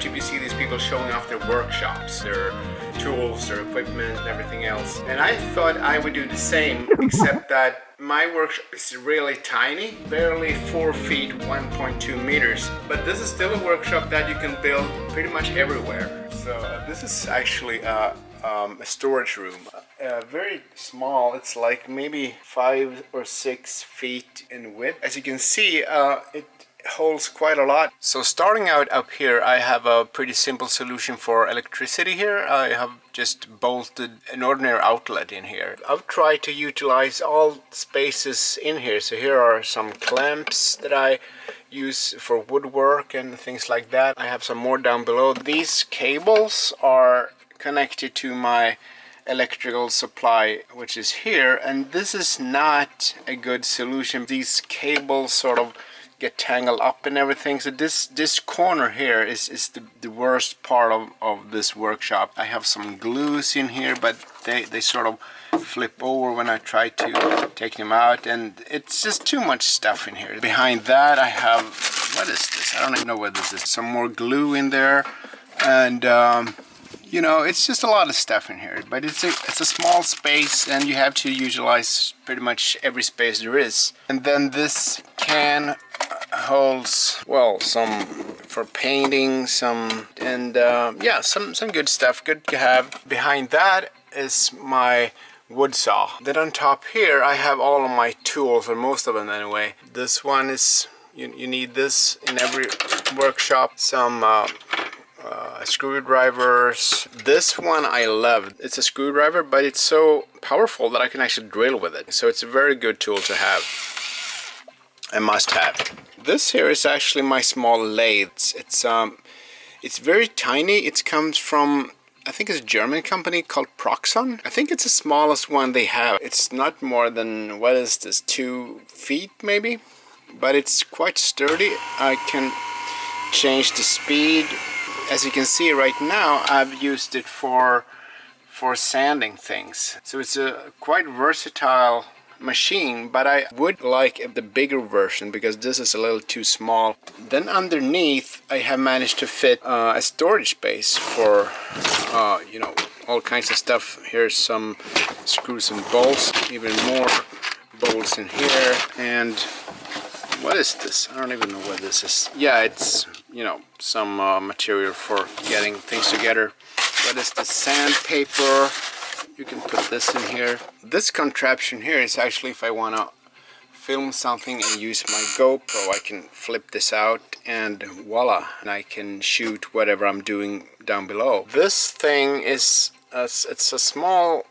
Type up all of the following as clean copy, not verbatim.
YouTube, you see these people showing off their workshops, their tools, their equipment, and everything else. And I thought I would do the same, except that my workshop is really tiny, barely 4 feet, 1.2 meters. But this is still a workshop that you can build pretty much everywhere. So this is actually a storage room. Very small, it's like maybe 5 or 6 feet in width. As you can see, it holds quite a lot. So starting out up here, I have a pretty simple solution for electricity here. I have just bolted an ordinary outlet in here. I've tried to utilize all spaces in here. So here are some clamps that I use for woodwork and things like that. I have some more down below. These cables are connected to my electrical supply, which is here, and this is not a good solution. These cables sort of get tangled up and everything, so this corner here is the worst part of this workshop. I have some glues in here, but they sort of flip over when I try to take them out, and it's just too much stuff in here. Behind that I have, what is this? I don't even know what this is. Some more glue in there, and you know, it's just a lot of stuff in here, but it's a small space, and you have to utilize pretty much every space there is. And then this can holds, well, some for painting, some, and yeah, some good stuff, good to have. Behind that is my wood saw. Then on top here I have all of my tools, or most of them anyway. This one is, you need this in every workshop. Some screwdrivers. This one I love. It's a screwdriver, but it's so powerful that I can actually drill with it. So it's a very good tool to have. A must-have. This here is actually my small lathe. It's very tiny. It comes from, I think it's a German company called Proxon. I think it's the smallest one they have. It's not more than, what is this, 2 feet maybe? But it's quite sturdy. I can change the speed. As you can see right now, I've used it for sanding things. So it's a quite versatile machine, but I would like the bigger version because this is a little too small. Then underneath I have managed to fit a storage space for you know, all kinds of stuff. Here's some screws and bolts, even more bolts in here. And what is this? I don't even know what this is. Yeah, it's, you know, some material for getting things together. What is the sandpaper? You can put this in here. This contraption here is actually if I want to film something and use my GoPro, I can flip this out and voila, and I can shoot whatever I'm doing down below. This thing is it's a small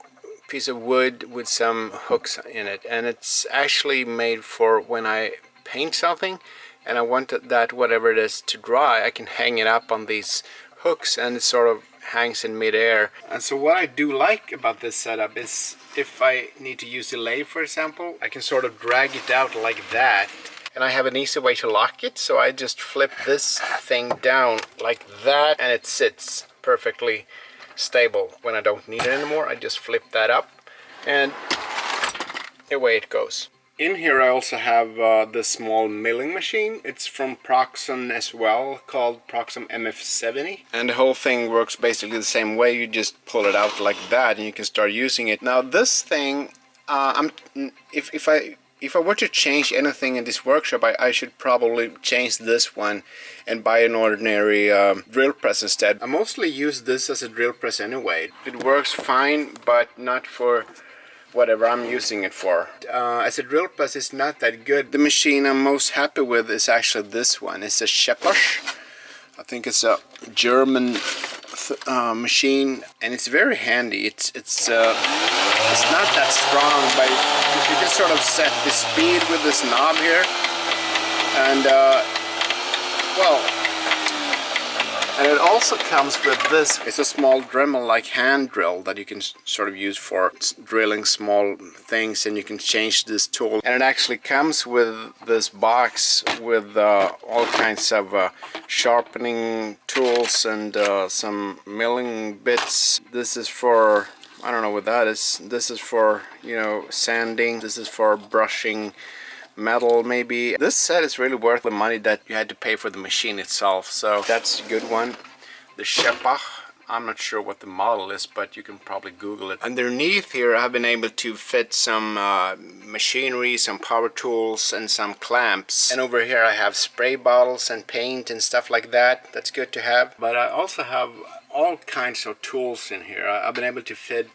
piece of wood with some hooks in it, and it's actually made for when I paint something and I want that whatever it is to dry, I can hang it up on these hooks and it sort of hangs in midair. And so what I do like about this setup is if I need to use the lathe, for example, I can sort of drag it out like that, and I have an easy way to lock it. So I just flip this thing down like that and it sits perfectly stable. When I don't need it anymore, I just flip that up and away it goes. In here I also have this small milling machine. It's from Proxon as well, called Proxon MF70. And the whole thing works basically the same way. You just pull it out like that and you can start using it. Now this thing, if I were to change anything in this workshop, I should probably change this one and buy an ordinary drill press instead. I mostly use this as a drill press anyway. It works fine, but not for whatever I'm using it for. As a drill press, it's not that good. The machine I'm most happy with is actually this one. It's a Scheppers. I think it's a German machine, and it's very handy. It's not that strong, but you can sort of set the speed with this knob here, and well. And it also comes with this. It's a small Dremel-like hand drill that you can sort of use for drilling small things, and you can change this tool. And it actually comes with this box with all kinds of sharpening tools and some milling bits. This is for, I don't know what that is. This is for, you know, sanding. This is for brushing metal maybe. This set is really worth the money that you had to pay for the machine itself, so that's a good one. the Shepach. I'm not sure what the model is, but you can probably Google it. Underneath here I've been able to fit some machinery, some power tools and some clamps. And over here I have spray bottles and paint and stuff like that. That's good to have. But I also have all kinds of tools in here. I've been able to fit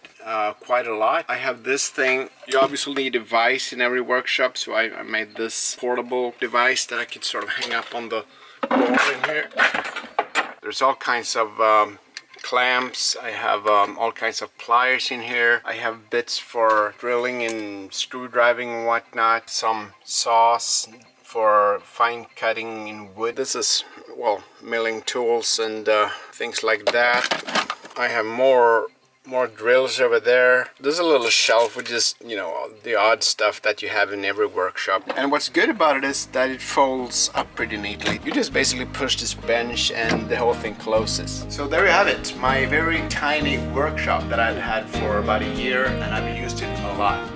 quite a lot. I have this thing. You obviously need a vise in every workshop, so I made this portable device that I can sort of hang up on the wall in here. There's all kinds of clamps. I have all kinds of pliers in here. I have bits for drilling and screwdriving and whatnot. Some saws for fine cutting in wood. This is, well, milling tools and things like that. I have more drills over there. There's a little shelf with just, you know, the odd stuff that you have in every workshop. And what's good about it is that it folds up pretty neatly. You just basically push this bench and the whole thing closes. So there you have it, my very tiny workshop that I've had for about a year, and I've used it a lot.